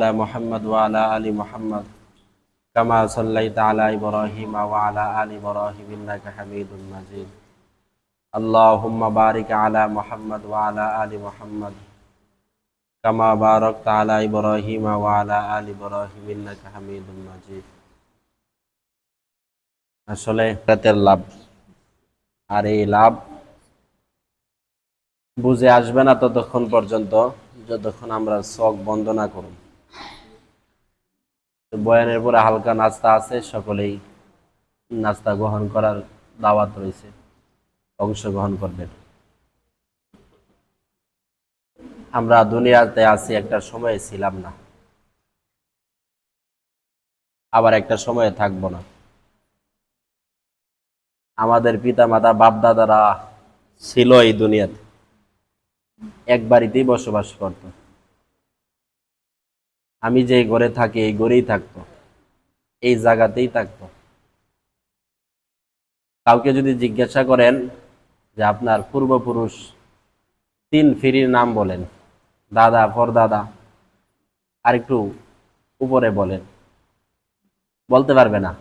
على محمد وعلى آل محمد كما صليت على إبراهيم وعلى آل إبراهيم إنك حميد مجيد اللهم بارك على محمد وعلى آل محمد كما باركت على إبراهيم وعلى آل إبراهيم إنك حميد مجيد আসলে রাতের লাভ আর এই লাভ বুঝে আসবে না ততক্ষণ পর্যন্ত যতক্ষণ আমরা চোখ বন্ধ না করব। বয়ানের পরে হালকা নাস্তা আছে, সকলেই নাস্তা গ্রহণ করার দাওয়াত রয়েছে, অংশগ্রহণ করবেন। আমরা দুনিয়াতে আছি, একটা সময়ে ছিলাম না, আবার একটা সময়ে থাকবো না। আমাদের পিতা মাতা বাপ দাদারা ছিল এই দুনিয়াতে, এক বাড়িতেই বসবাস করত। আমি যে ঘরে থাকি এই ঘরেই থাকতো, এই জায়গাতেই থাকতো। কাউকে যদি জিজ্ঞাসা করেন যে আপনার পূর্বপুরুষ 3 ফিরির নাম বলেন, দাদা, পরদাদা, আর একটু উপরে বলেন, বলতে পারবে না।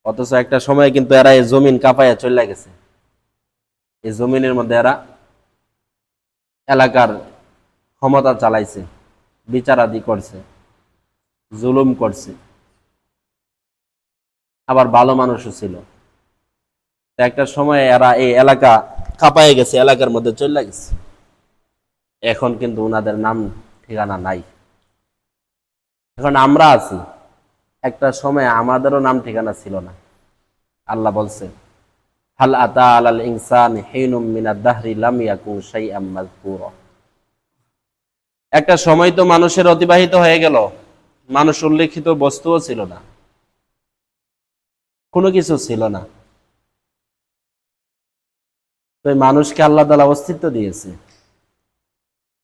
অথচ একটা সময় কিন্তু এরা এই জমিন কাঁপাইয়া চলে গেছে। এই জমিনের মধ্যে এরা এলাকার ক্ষমতা চালাইছে, বিচারাদি করছে, জুলুম করছে, আবার ভালো মানুষও ছিল। একটা সময় এরা এই এলাকা কাঁপায় গেছে, এলাকার মধ্যে চলে গেছে। এখন কিন্তু উনাদের নাম ঠিকানা নাই। এখন আমরা আছি, একটা সময় আমাদেরও নাম ঠিকানা ছিল না। আল্লাহ বলছে, হাল আতা আলাল ইনসানি হিনুম মিনাদ দাহরি লাম ইয়াকুন শাইআম মাযকুরা। একটা সময় তো মানুষের অতিবাহিত হয়ে গেল, মানুষ উল্লেখিত বস্তুও ছিল না, কোনো কিছু ছিল না। তো মানুষকে আল্লাহ তাআলা অস্তিত্ব দিয়েছে।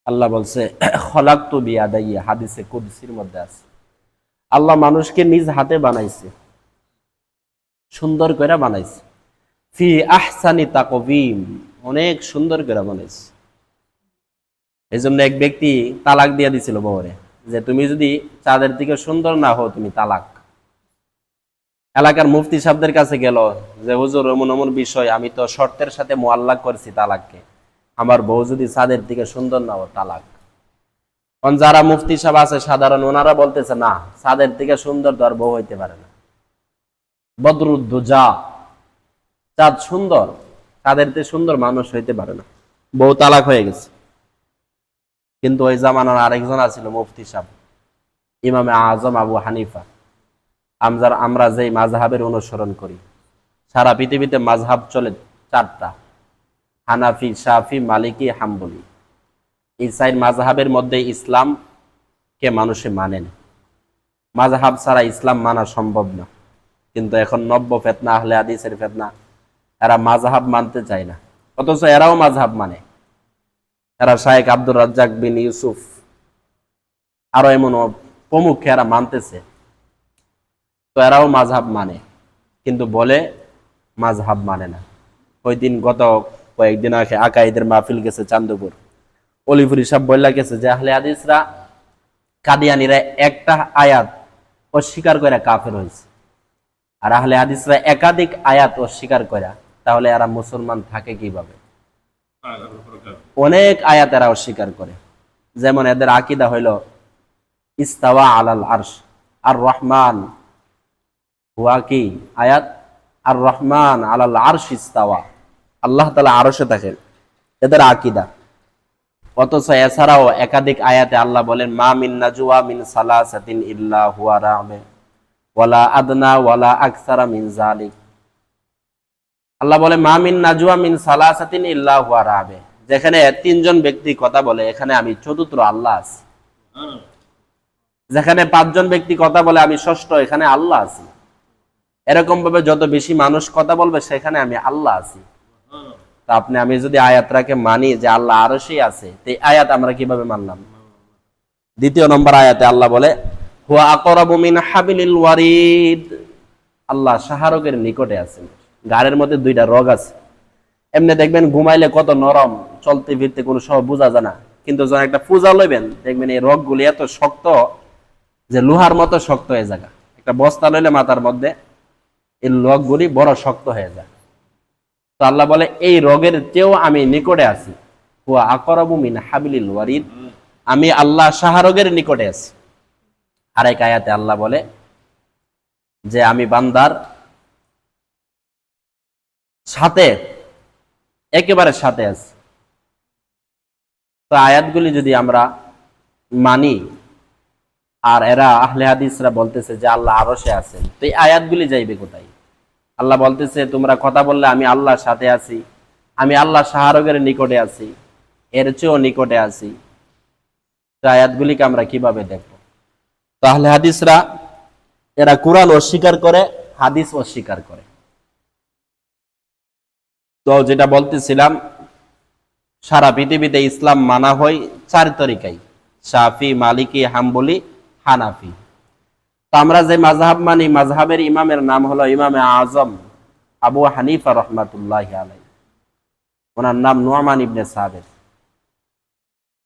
আল্লাহ বলছে, খলাকতু বিয়াদাইয়া, হাদিসে কুদসির মধ্যে আছে। আল্লাহ মানুষকে নিজ হাতে বানাইছে, সুন্দর করে বানাইছে। ফি আহসানি তাকওয়িম, অনেক সুন্দর করে বানাইছে। এই জন্য এক ব্যক্তি তালাক দিয়ে দিছিল বউরে, যে তুমি যদি চাঁদের দিকে সুন্দর না হও তুমি তালাক। এলাকার মুফতি সাহেবদের কাছে গেল যে হুজুর এমন এমন বিষয়, আমি তো শর্তের সাথে মুআল্লাক করছি তালাককে, আমার বউ যদি চাঁদের দিকে সুন্দর না হও তালাক। কারণ যারা মুফতি সাহেব আছে সাধারণ, ওনারা বলতেছে না, চাঁদের দিকে সুন্দর তো আর বউ হইতে পারে না। বদরুদ্দুজা, চাঁদ সুন্দর, চাঁদের দিকে সুন্দর মানুষ হইতে পারে না। বউ তালাক হয়ে গেছে। কিন্তু ওই জামানার আরেকজন আছিল মুফতি সাহেব, ইমামে আজম আবু হানিফা। আমরা যেই মাযহাবের অনুসরণ করি, সারা পৃথিবীতে মাযহাব চলে 4টা, হানাফি, শাফি, মালিকি, হাম্বলি। এই 4 মাযহাবের মধ্যে ইসলামকে মানুষে মানে না। মাযহাব ছাড়া ইসলাম মানা সম্ভব না। কিন্তু এখন নব্য ফেতনা, আহলে হাদিসের ফেতনা, এরা মাযহাব মানতে চায় না, অথচ এরাও মাযহাব মানে। এরা শায়েখ আব্দুর রাজ্জাক বিন ইউসুফ, আরো এমন প্রমুখ এরা মানতেছে। তো এরাও মাযহাব মানে, কিন্তু বলে মাযহাব মানে না। ওই দিন গত কয়েকদিন আগে আকাইদের মাহফিল গেছে চান্দপুর, অলিপুরি সাহেব বললা গেছে যে আহলে হাদিসরা, কাদিয়ানীরা একটা আয়াত অস্বীকার করে কাফের হয়েছে, আর আহলে হাদিসরা একাধিক আয়াত অস্বীকার করে, তাহলে এরা মুসলমান থাকে কিভাবে? অনেক আয়াত এরা অস্বীকার করে। যেমন এদের আকীদা হইল ইস্তাওয়া আলাল আরশ, আর রহমান হুয়া কি আয়াত, আর রহমান আলাল আরশ ইস্তাওয়া, আল্লাহ তাআলা আরশে থাকেন, এদের আকীদা। অথচ এছাড়াও একাধিক আয়াতে আল্লাহ বলেন, মা মিন নাজওয়া মিন সালাসাতিন ইল্লা হুয়া রাবে ওয়ালা আদনা ওয়ালা আকসারা মিন যালিক। আল্লাহ বলে, মা মিন নাজওয়া মিন সালাসাতিন ইল্লা হুয়া রাবে, যেখানে 3 জন ব্যক্তি কথা বলে এখানে আমি চতুর্থ আল্লাহ আছি। যেখানে 5 জন ব্যক্তি কথা বলে আমি ষষ্ঠ, এখানে আল্লাহ আছি। এরকম ভাবে যত বেশি মানুষ কথা বলবে সেখানে আমি আল্লাহ আছি। তা আমি যদি আয়াতটাকে মানি যে আল্লাহ আরশেই আছে, তো এই আয়াত আমরা কিভাবে মানলাম? 2 নম্বর আয়াতে আল্লাহ বলে, হুয়া আকরাবু মিন হাবিলিল ওয়ারিদ, আল্লাহ শাহরগের নিকটে আছেন। গাড়ের মধ্যে 2টা রগ আছে, এমনি দেখবেন ঘুমাইলে কত নরম, চলতে ফিরতে কোনো সব বোঝা যায় না, কিন্তু যখন একটা পূজা লইবেন দেখবেন এই রগগুলি এত শক্ত যে লোহার মতো শক্ত হয়ে যায়। একটা বস্তা লইলে মাথার মধ্যে এই রগগুলি বড় শক্ত হয়ে যায়। তো আল্লাহ বলে এই রগের চেয়েও আমি নিকটে আছি, হুয়া আকরাবু মিন হাবিলিল ওয়ারিদ, আমি আল্লাহ শাহরগের নিকটে আছি। আরেক আয়াতে আল্লাহ বলে যে আমি বান্দার সাথে, একেবারে সাথে আছি। তো আয়াতগুলি যদি আমরা মানি, আর এরা আহলে হাদিসরা বলতেছে যে আল্লাহ আরশে আছেন, তো এই আয়াতগুলি যাইবে কোথায়? আল্লাহ বলতেছে তোমরা কথা বললে আমি আল্লাহর সাথে আছি, আমি আল্লাহ শাহরগের নিকটে আছি, এর চেয়েও নিকটে আছি। তো আয়াতগুলিকে আমরা কিভাবে দেখব? তো আহলে হাদিসরা এরা কোরআন অস্বীকার করে, হাদিস অস্বীকার করে। তো যেটা বলতেছিলাম, সারা পৃথিবীতে ইসলাম মানা হয় 4 তরিকায়, শাফি, মালিকি, হাম্বলি, হানাফি। তো আমরা যে মাযহাব মানি, মাযহাবের ইমামের নাম হলো ইমামে আজম আবু হানিফা রাহমাতুল্লাহি আলাইহি, ওনার নাম নুআমান ইবনে সাবিত।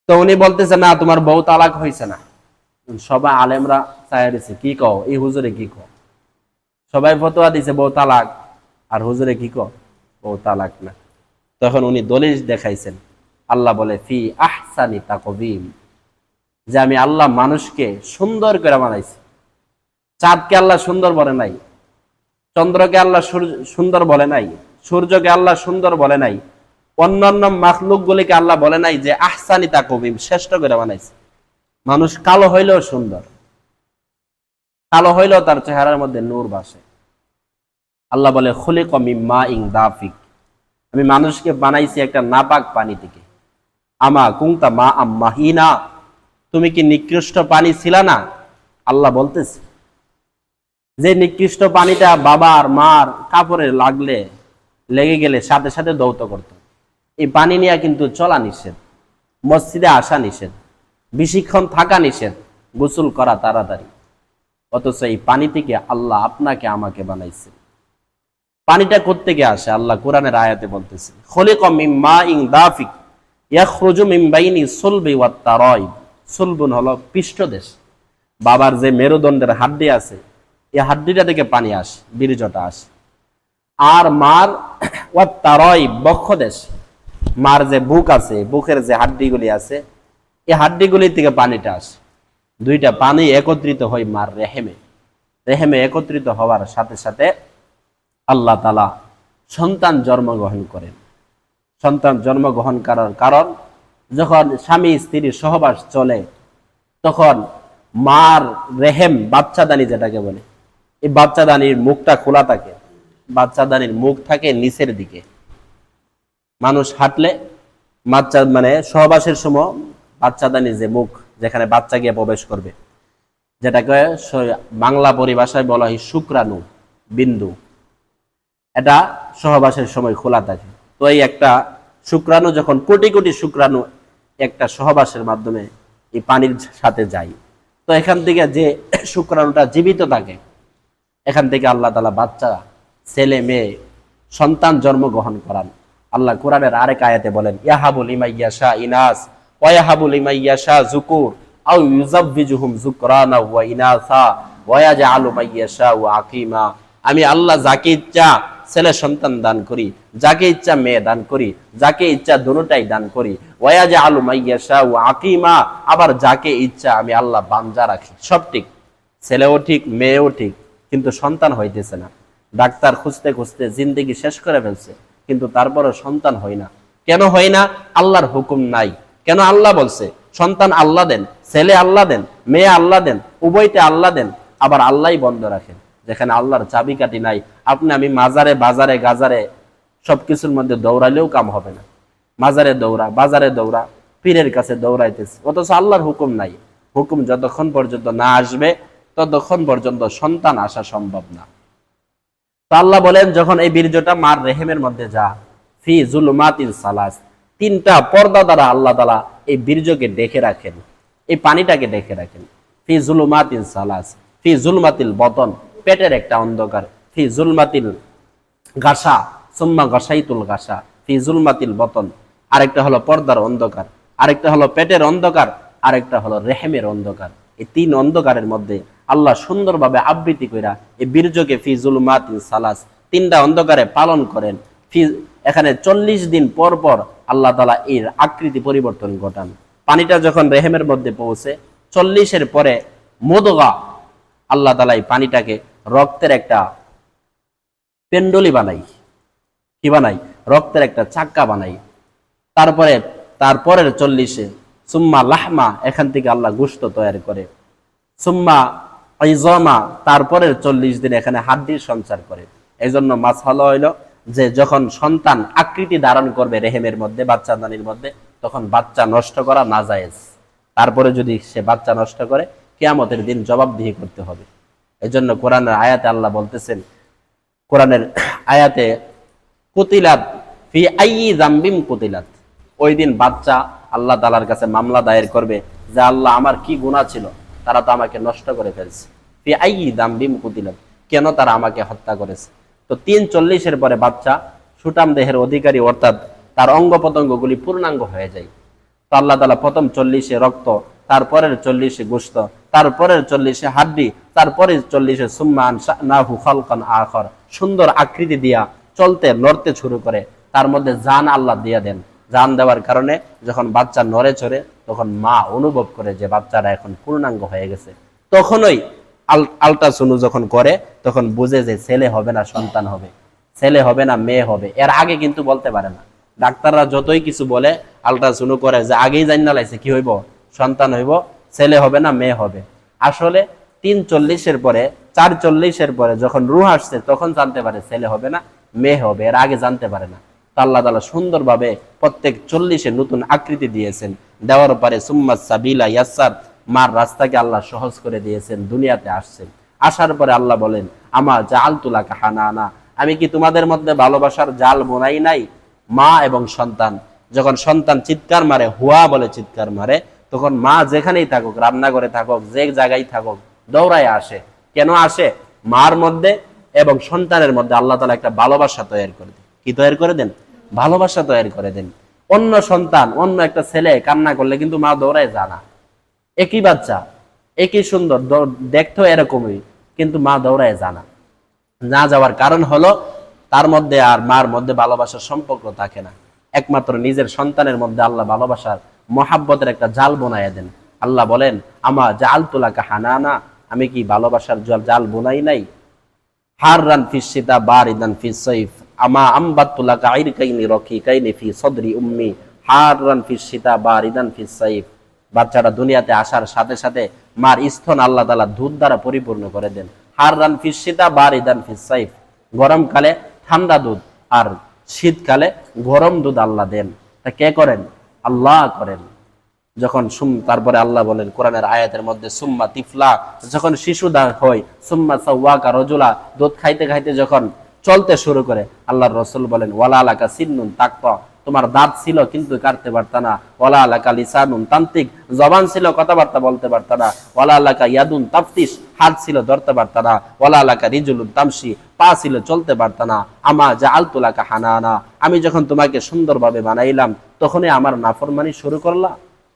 তো উনি বলতেছে না তোমার বউ তালাক হয়েছে না। সবাই আলেমরা চায় দিছে, কি কও এই হুজুরে, কি কও? সবাই ফতোয়া দিছে বউ তালাক, আর হুজুরে কি কও বউ তালাক না। তখন উনি দলিল দেখাইছেন, আল্লাহ বলে ফি আহসানি তাকবীম, যে আমি আল্লাহ মানুষকে সুন্দর করে বানাইছি। চাঁদকে আল্লাহ সুন্দর বলে নাই, চন্দ্রকে আল্লাহ সুন্দর বলে নাই, সূর্যকে আল্লাহ সুন্দর বলে নাই, অন্যান্য মাখলুকগুলিকে আল্লাহ বলে নাই যে আহসানি তাকবীম, শ্রেষ্ঠ করে বানাইছে। মানুষ কালো হইলেও সুন্দর, কালো হইলেও তার চেহারার মধ্যে নূর ভাসে। আল্লাহ বলে খুলিকা মিন মাইন দাফিক, আমি মানুষকে বানাইছি একটা নাপাক পানি থেকে। আমা কুনতা মা মাহিনা, তুমি কি নিকৃষ্ট পানি ছিলা না? আল্লাহ বলতেছে যে নিকৃষ্ট পানিটা বাবার মার কাপড়ে লেগে গেলে সাথে সাথে দৌত করত। এই পানি নিয়ে কিন্তু চলা নিষেধ, মসজিদে আসা নিষেধ, বেশিক্ষণ থাকা নিষেধ, গোসল করা তাড়াতাড়ি। অথচ এই পানি থেকে আল্লাহ আপনাকে আমাকে বানাইছে। পানিটা কোত্থেকে আসে? আল্লাহ কোরআনের আয়াতে বলতেছে খলিকা মিন মাইন দাফিক ইয়াখরুজু মিন বাইনি সুলবি ওয়াত তারাইব। সুলবুন হলো পৃষ্ঠদেশ, বাবার যে মেরুদণ্ডের হাড্ডি আছে, এই হাড্ডিটা থেকে পানি আসে, বীর্যটা আসে। আর মার ওয়াত তারাইব বক্ষদেশ, মার যে বুক আছে, বুকের যে হাড্ডিগুলি আছে, এই হাড্ডিগুলি থেকে পানিটা আসে। দুইটা পানি একত্রিত হয় মার রেহেমে, রেহেমে একত্রিত হওয়ার সাথে সাথে আল্লাহ তাআলা সন্তান জন্মগ্রহণ করেন। সন্তান জন্মগ্রহণ করার কারণ, যখন স্বামী স্ত্রীর সহবাস চলে তখন মার রেহেম, বাচ্চাদানি যেটাকে বলে, এই বাচ্চাদানির মুখটা খোলা থাকে। বাচ্চাদানির মুখ থাকে নিচের দিকে। মানুষ হাঁটলে বাচ্চা মানে সহবাসের সময় বাচ্চাদানির যে মুখ, যেখানে বাচ্চা গিয়ে প্রবেশ করবে, যেটাকে বাংলা পরিভাষায় বলা হয় শুক্রাণু বিন্দু, এটা সহবাসের সময় খোলা থাকে। তো এই একটা শুক্রাণু যখন কোটি কোটি শুক্রাণু একটা সহবাসের মাধ্যমে এই পানির সাথে যায়, তো এখান থেকে যে শুক্রাণুটা জীবিত থাকে, এখান থেকে আল্লাহ তাআলা বাচ্চা, ছেলে মেয়ে, সন্তান জন্মগ্রহণ করান। আল্লাহ কোরআনের আরেক আয়াতে বলেন ইয়াহাবু লিমান ইয়াশা ইনাস ওয়া ইয়াহাবু লিমান ইয়াশা যুকুর আও ইউযাব্বিজুহুম যুকরানা ওয়া ইনাসা ওয়া ইয়াজআলু মান ইয়াশা আকিমা। আমি আল্লাহ যাকে ইচ্ছা ছেলে সন্তান দান করি, যাকে ইচ্ছা মেয়ে দান করি, যাকে ইচ্ছা দুটোটাই দান করি। ওয়া ইয়াজআলু মান ইয়াশা আকিমা, আবার যাকে ইচ্ছা আমি আল্লাহ বাঞ্জা রাখি। সব ঠিক, ছেলেও ঠিক, মেয়েও ঠিক, কিন্তু সন্তান হইতেছে না। ডাক্তার খুঁজতে খুঁজতে জিন্দেগি শেষ করে ফেলছে, কিন্তু তারপরে সন্তান হয় না। কেন হয় না? আল্লাহর হুকুম নাই। কেন? আল্লাহ বলছে সন্তান আল্লাহ দেন, ছেলে আল্লাহ দেন, মেয়ে আল্লাহ দেন, উভয়তে আল্লাহ দেন, আবার আল্লাহই বন্ধ রাখেন। যেখানে আল্লাহর চাবিকাঠি নাই, আপনি আমি মাজারে বাজারে গাজারে সবকিছুর মধ্যে দৌড়ালেও কাম হবে না। মাজারে দৌড়া, বাজারে দৌড়া, পীরের কাছে দৌড়াইতেছে, অথচ আল্লাহর হুকুম নাই। হুকুম যতক্ষণ পর্যন্ত না আসবে ততক্ষণ পর্যন্ত সন্তান আসা সম্ভব না। তো আল্লাহ বলেন যখন এই বীর্যটা মার রেহেমের মধ্যে যা, ফি জুলুমাতিন সালাস, 3টা পর্দা দ্বারা আল্লাহ তাআলা এই বীর্যকে ঢেকে রাখেন, এই পানিটাকে ঢেকে রাখেন। ফি জুলুমাতিন সালাস, ফি জুলমাতিল বতন, পেটের একটা অন্ধকার, ফি জুলমাতিল গাসা সুম্মা গাসাইতুল গাসা, ফি জুলমাতিল বতন, আরেকটা হলো পর্দার অন্ধকার। আরেকটা হলো পেটের অন্ধকার, আরেকটা হলো রেহেমের অন্ধকার। এই 3 অন্ধকারের মধ্যে আল্লাহ সুন্দরভাবে আবৃত্তি কইরা এই বীর্যকে ফি জুলুমাতিন সালাস 3টা অন্ধকারে পালন করেন। এখানে 40 দিন পর পর আল্লাহ তাআলা এর আকৃতি পরিবর্তন ঘটান। পানিটা যখন রেহেমের মধ্যে পৌঁছে 40-এর পরে মুদগা, আল্লাহ তাআলা এই পানিটাকে রক্তের একটা পেন্ডলি বানাই, কি বানাই, রক্তের একটা চাক্কা বানাই। তারপরের 40-এ সুম্মা লাহমা, এখান থেকে আল্লাহ গোশত তৈরি করে। সুম্মা ইজমা, তারপরের 40 দিন এখানে হাড্ডির সঞ্চার করে। এই জন্য মাসআলা হইল যে যখন সন্তান আকৃতি ধারণ করবে রেহেমের মধ্যে, বাচ্চাদানির মধ্যে, তখন বাচ্চা নষ্ট করা নাজায়েজ। তারপরে যদি সে বাচ্চা নষ্ট করে কিয়ামতের দিন জবাবদিহি করতে হবে। এই জন্য কোরআনের আয়াতে আল্লাহ বলতেছেন, কোরআনের আয়াতে কুতিলাত ফি আইয়ি যামবিম কুতিলাত, ওই দিন বাচ্চা আল্লাহ তাআলার কাছে মামলা দায়ের করবে যে আল্লাহ আমার কি গুনাহ ছিল, তারা তো আমাকে নষ্ট করে ফেলছে। ফি আইয়ি যামবিম কুতিলাত, কেন তারা আমাকে হত্যা করেছে। তো 3:40-এর পরে বাচ্চা সুটাম দেহের অধিকারী, অর্থাৎ তার অঙ্গ প্রত্যঙ্গগুলি পূর্ণাঙ্গ হয়ে যায়। তো আল্লাহ তাআলা প্রথম 40-এ রক্ত, তারপরের 40-এ গোশত, তারপরের 40-এ হাড্ডি, তারপরের 40-এ সুম্মা আনশানাহু খালকান আখর, সুন্দর আকৃতি দিয়া চলতে নড়তে শুরু করে। তার মধ্যে জান আল্লাহ দিয়ে দেন। জান দেওয়ার কারণে যখন বাচ্চা নড়ে চড়ে তখন মা অনুভব করে যে বাচ্চারা এখন পূর্ণাঙ্গ হয়ে গেছে। তখনই আলট্রাসাউন্ড যখন করে তখন বুঝে যে ছেলে হবে না সন্তান হবে, ছেলে হবে না মেয়ে হবে। এর আগে কিন্তু বলতে পারে না। ডাক্তাররা যতই কিছু বলে, আলট্রাসাউন্ড করে যে আগেই জানা লাইছে কি হইব, সন্তান হইব, ছেলে হবে না মেয়ে হবে। আসলে 3:40-এর পরে, 4:40-এর পরে যখন রূহ আসছে তখন জানতে পারে ছেলে হবে না মেয়ে হবে, এর আগে জানতে পারে না। তো আল্লাহ তাআলা সুন্দরভাবে প্রত্যেক 40-এ নতুন আকৃতি দিয়েছেন। দেওয়ার পরে সুম্মা সাবিলা ইয়াসসার, মার রাস্তাকে আল্লাহ সহজ করে দিয়েছেন, দুনিয়াতে আসছেন। আসার পরে আল্লাহ বলেন, আমা জাআলতু লাকা হানানা, আমি কি তোমাদের মধ্যে ভালোবাসার জাল বোনাই নাই। মা এবং সন্তান, যখন সন্তান চিৎকার মারে, হুয়া বলে চিৎকার মারে, তখন মা যেখানেই থাকুক, রান্নাঘরে থাকুক, যে জায়গায় থাকুক, দৌড়ায় আসে। কেন আসে? মার মধ্যে এবং সন্তানের মধ্যে আল্লাহ তাআলা একটা ভালোবাসা তৈরি করে দেন। কি তৈরি করে দেন? ভালোবাসা তৈরি করে দেন। অন্য সন্তান, অন্য একটা ছেলে কান্না করলে কিন্তু মা দৌড়ায় যায় না। একই বাচ্চা, একই সুন্দর, দেখতো এরকমই, কিন্তু মা দৌড়ায় যায় না। না যাওয়ার কারণ হলো তার মধ্যে আর মার মধ্যে ভালোবাসার সম্পর্ক থাকে না। একমাত্র নিজের সন্তানের মধ্যে আল্লাহ ভালোবাসার মহাব্বতের একটা জাল বোনায় দেন। আল্লাহ বলেন, আমা জাআলতু লাকা হানানা, আমি কি ভালোবাসার জাল বোনাই নাই। হাররান ফিস শিতা বারিদান ফিস সাইফ, আমা আমবাতু লাকা ইরকাইনি রকিকাইনি ফি সদরি উম্মি, হাররান ফিস শিতা বারিদান ফিস সাইফ। বাচ্চাটা দুনিয়াতে আসার সাথে সাথে মার স্তন আল্লাহ তাআলা দুধ দ্বারা পরিপূর্ণ করে দেন। হাররান ফিস শিতা বারিদান ফিস সাইফ, গরমকালে ঠান্ডা দুধ আর শীতকালে গরম দুধ আল্লাহ দেন। তা কে করেন? আল্লাহ করেন। যখন তারপরে আল্লাহ বলেন কোরআনের আয়াতের মধ্যে, সুম্মা তিফলা, যখন শিশু হয়, সুম্মা সাওয়াকা রজুলা, দুধ খাইতে খাইতে যখন চলতে শুরু করে, আল্লাহর রাসূল বলেন, ওয়ালা লাকা সিন্নুন তাকতা, তোমার দাঁত ছিল কিন্তু কাটতে পারতা না। ওয়ালা লাকা লিসানুন তান্তিক, জবান ছিল কথাবার্তা বলতে পারতা না। ওয়ালা লাকা ইয়াদুন তাফতিশ, হাত ছিল ধরতে পারতা না। ওয়ালা লাকা রিজুলুন তামশি, পা ছিল চলতে পারতা না। আমা জাআলতু লাকা হানানা, আমি যখন তোমাকে সুন্দরভাবে বানাইলাম তখনই আমার নাফরমানি শুরু করলা।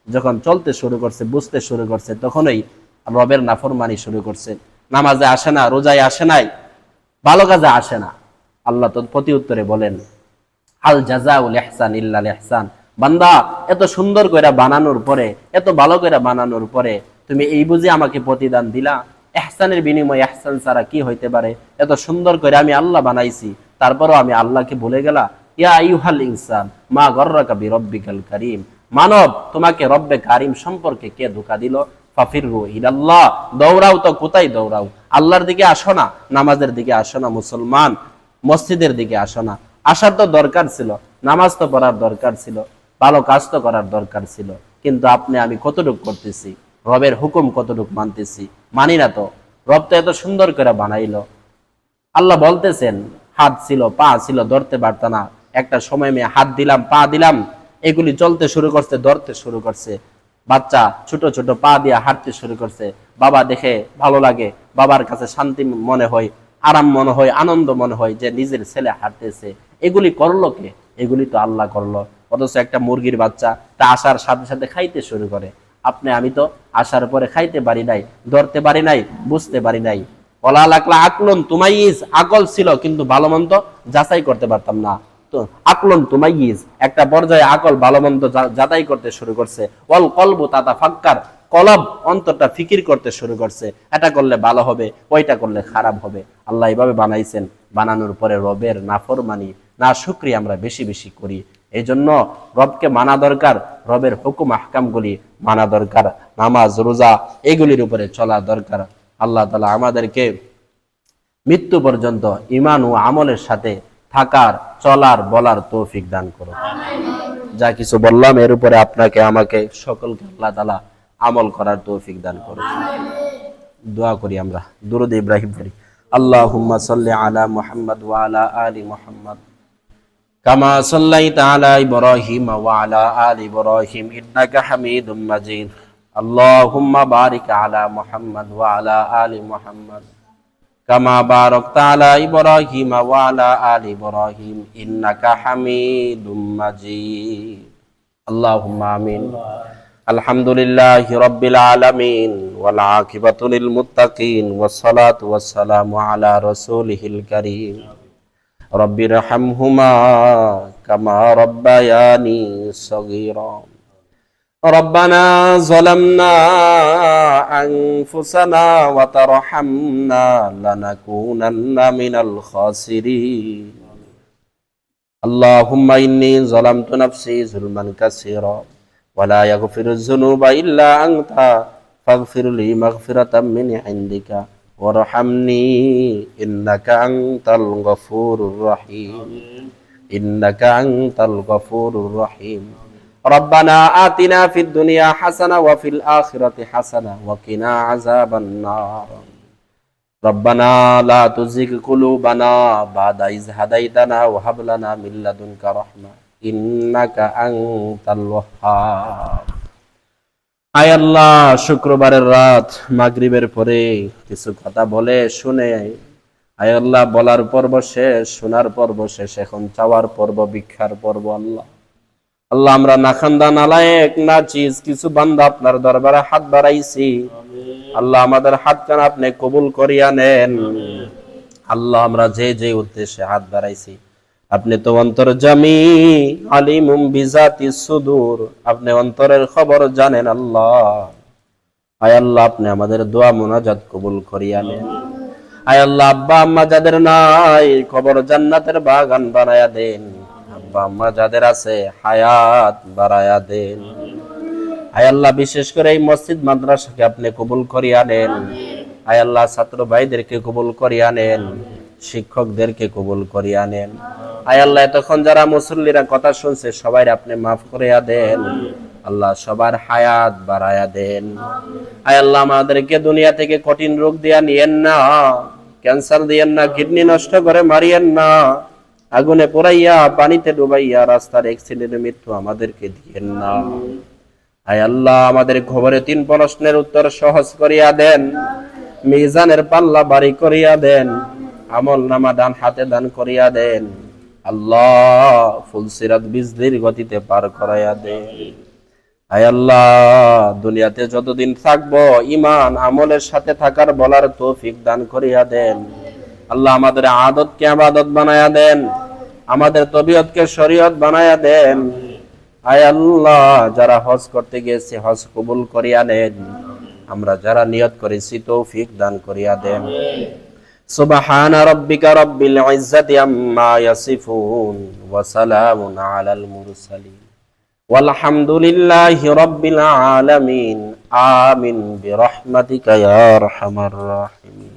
যখন চলতে শুরু করছে, বুঝতে শুরু করছে, তখনই রবের নাফরমানি শুরু করছে। নামাজে আসে না, রোজায় আসে নাই, ভালো কাজে আসে না। আল্লাহ তো প্রতি উত্তরে বলেন, হাল জাযাউল ইহসান ইল্লাল ইহসান, বান্দা এত সুন্দর করে বানানোর পরে, এত ভালো করে বানানোর পরে তুমি এই বুঝি আমাকে প্রতিদান দিলা? ইহসানের বিনিময়ে ইহসান ছাড়া কি হইতে পারে? এত সুন্দর করে আমি আল্লাহ বানাইছি, তারপরও আমি আল্লাহকে ভুলে গেলা। ইয়া আইয়ুহাল ইনসান মা গররাকা বিরব্বিকাল কারীম, মানব তোমাকে রব্বে কারিম সম্পর্কে কে ধোঁকা দিল? ফাফিরু ইলাল্লাহ, দৌড়াও। তো কোথায় দৌড়াও? আল্লাহর দিকে আসো না, নামাজের দিকে আসো না, মুসলমান মসজিদের দিকে আসো না। আসার তো দরকার ছিল, নামাজ তো পড়ার দরকার ছিল, ভালো কাজ তো করার দরকার ছিল, কিন্তু আপনি আমি কতটুক করতেছি? রবের হুকুম কতটুক মানতেছি? মানি না তো। রব তো এত সুন্দর করে বানাইলো। আল্লাহ বলতেছেন, হাত ছিল, পা ছিল, ধরতে পারত না। একটা সময় আমি হাত দিলাম, পা দিলাম, এগুলি চলতে শুরু করছে, ধরতে শুরু করছে। বাচ্চা ছোট ছোট পা দিয়ে হাঁটতে শুরু করছে। বাবা দেখে ভালো লাগে, বাবার কাছে শান্তি মনে হয়, আরাম মনে হয়, আনন্দ মনে হয় যে নিজের ছেলে হাঁটতেছে। এগুলি করলো কে? এগুলি তো আল্লাহ করলো। অথচ একটা মুরগির বাচ্চা তা আসার সাথে সাথে খাইতে শুরু করে। আমি তো আসার পরে খাইতে পারি নাই, ধরতে পারি নাই, বুঝতে পারি নাই। ওলা লাকলা আকলন তুমাইজ, আকল ছিল কিন্তু ভালো মন্দ যাচাই করতে পারতাম না। তো আকলন তুমাইজ, একটা পর্যায়ে আকল ভালো মন্দ যাচাই করতে শুরু করছে। ওয়াল কলবু তাতাফাক্কার, কলব অন্তরটা ফিকির করতে শুরু করছে, এটা করলে ভালো হবে, ওইটা করলে খারাপ হবে। আল্লাহ এইভাবে বানাইছেন, বানানোর পরে রবের নাফরমানি না শুকরিয়া আমরা বেশি বেশি করি। এই জন্য রবকে মানা দরকার, রবের হুকুম আহকামগুলি মানা দরকার, নামাজ রোজা এগুলির উপরে চলা দরকার। আল্লাহ তাআলা আমাদেরকে মৃত্যু পর্যন্ত ঈমান ও আমলের সাথে থাকার, চলার, বলার তৌফিক দান করুন। যা কিছু বললাম এর উপরে আপনাকে আমাকে সকলকে আল্লাহ তাআলা আমল করার তৌফিক দান করুন। দোয়া করি আমরা, দুরূদ ইব্রাহিম পড়ি। আল্লাহুম্মা সাল্লি আলা মুহাম্মাদ ওয়া আলা আলি মুহাম্মাদ কামা সাল্লাইতা আলা ইব্রাহিম ওয়া আলা আলি ইব্রাহিম ইন্নাকা হামিদুম মাজিদ। আল্লাহুম্মা বারিক আলা মুহাম্মাদ ওয়া আলা আলি মুহাম্মাদ কামা বারাকতা আলা ইব্রাহিম ওয়া আলা আলি ইব্রাহিম ইন্নাকা হামিদুম মাজিদ। আল্লাহুম্মা আমিন। আলহামদুলিল্লাহি রাব্বিল আলামিন ওয়াল আকিবাতু লিল মুত্তাকিন ওয়াস সালাতু ওয়াস সালামু আলা রাসূলিহিল কারীম রব্বিরহামহুমা কামা রাব্বায়ানি সগীরা। রব্বানা যালামনা আনফুসানা ওয়া তারহামনা লানাকুনান্না মিনাল খাসিরিন। আল্লাহুম্মা ইন্নী যালামতু নাফসি যুলমান কাসীরা ওয়া লা ইয়াগফিরুয যুনুবা ইল্লা আনতা ফাগফিরলি মাগফিরাতাম মিন ইনদিকা ওয়ারহামনি ইন্নাকা আনতাল গফুরুর রহিম। ইন্নাকা আনতাল গফুরুর রহিম। রব্বানা আতিনা ফিদ দুনিয়া হাসানা ওয়া ফিল আখিরাতি হাসানা ওয়া কিনা আযাবান নার। রব্বানা লা তুজিগ কুলুবানা বাদা ইয হাদাইতানা ওয়া হাব লানা মিন লাদুনকা রাহমা ইন্নাকা আনতাল ওয়াহ্হাব। আয় আল্লাহ, শুক্রবারের রাত মাগরিবের পরে কিছু কথা বলে শুনে, আয় আল্লাহ, বলার পর্ব শেষ, শোনার পর্ব শেষ, এখন চাওয়ার পর্ব, ভিক্ষার পর্ব। আল্লাহ আমরা না খান্দা নালায়েক না চিজ কিছু বান্দা আপনার দরবারে হাত বাড়াইছি। আল্লাহ আমাদের হাতখান আপনি কবুল করিয়া নেন। আল্লাহ আমরা যে যে উদ্দেশ্যে হাত বাড়াইছি, আপনি তো অন্তর্যামী, আলিমুম বিজাতিস সুদূর, আপনি অন্তরের খবর জানেন। আল্লাহ, আয় আল্লাহ, আপনি আমাদের দোয়া মুনাজাত কবুল করিয়া নেন। আয় আল্লাহ, আব্বা আম্মা যাদের নাই কবর জান্নাতের বাগান বানায়া দেন। আব্বা আম্মা যাদের আছে হায়াত বাড়ায়া দেন। আয় আল্লাহ, বিশেষ করে এই মসজিদ মাদ্রাসাকে আপনি কবুল করিয়া নেন। আয় আল্লাহ, ছাত্র ভাইদেরকে কবুল করিয়া নেন, শিক্ষকদেরকে কবুল করিয়া নেন। আয় আল্লাহ, এতক্ষণ যারা মুসল্লিরা কথা শুনছে সবাই আপনি মাফ করিয়া দেন। আল্লাহ, সবার হায়াত বাড়ায়া দেন। আয় আল্লাহ, আমাদেরকে দুনিয়া থেকে কঠিন রোগ দিয়া নিয়েন না, ক্যান্সার দিয়েন না, কিডনি নষ্ট করে মারিয়েন না, আগুনে পোড়াইয়া পানিতে ডুবাইয়া রাস্তার অ্যাক্সিডেন্টে মৃত্যু আমাদেরকে দিয়েন না। আয় আল্লাহ, আমাদের খবরে 3 প্রশ্নের উত্তর সহজ করিয়া দেন, মিজানের পাল্লা ভারী করিয়া দেন, আমল নামা ডান হাতে দান করিয়া দেন। আল্লাহ, ফুলসিরাত বিজলির গতিতে পার করাইয়া দেন। আয় আল্লাহ, দুনিয়াতে যতদিন থাকবো ঈমান আমলের সাথে থাকার বলার তৌফিক দান করিয়া দেন। আল্লাহ, আমাদের আদতকে ইবাদত বানায়া দেন, আমাদের তবিয়তকে শরীয়ত বানায়া দেন। আয় আল্লাহ, যারা হজ করতে গেছে হজ কবুল করিয়া নেন, আমরা যারা নিয়ত করেছি তৌফিক দান করিয়া দেন। সুবহান রাব্বিকা রাব্বিল ইজ্জাতি আম্মা ইয়াসিফুন ওয়া সালামুন আলাল মুরসালিন ওয়ালহামদুলিল্লাহি রাব্বিল আলামিন। আমিন বিরহমাতিকা ইয়া আরহামার রাহিমিন।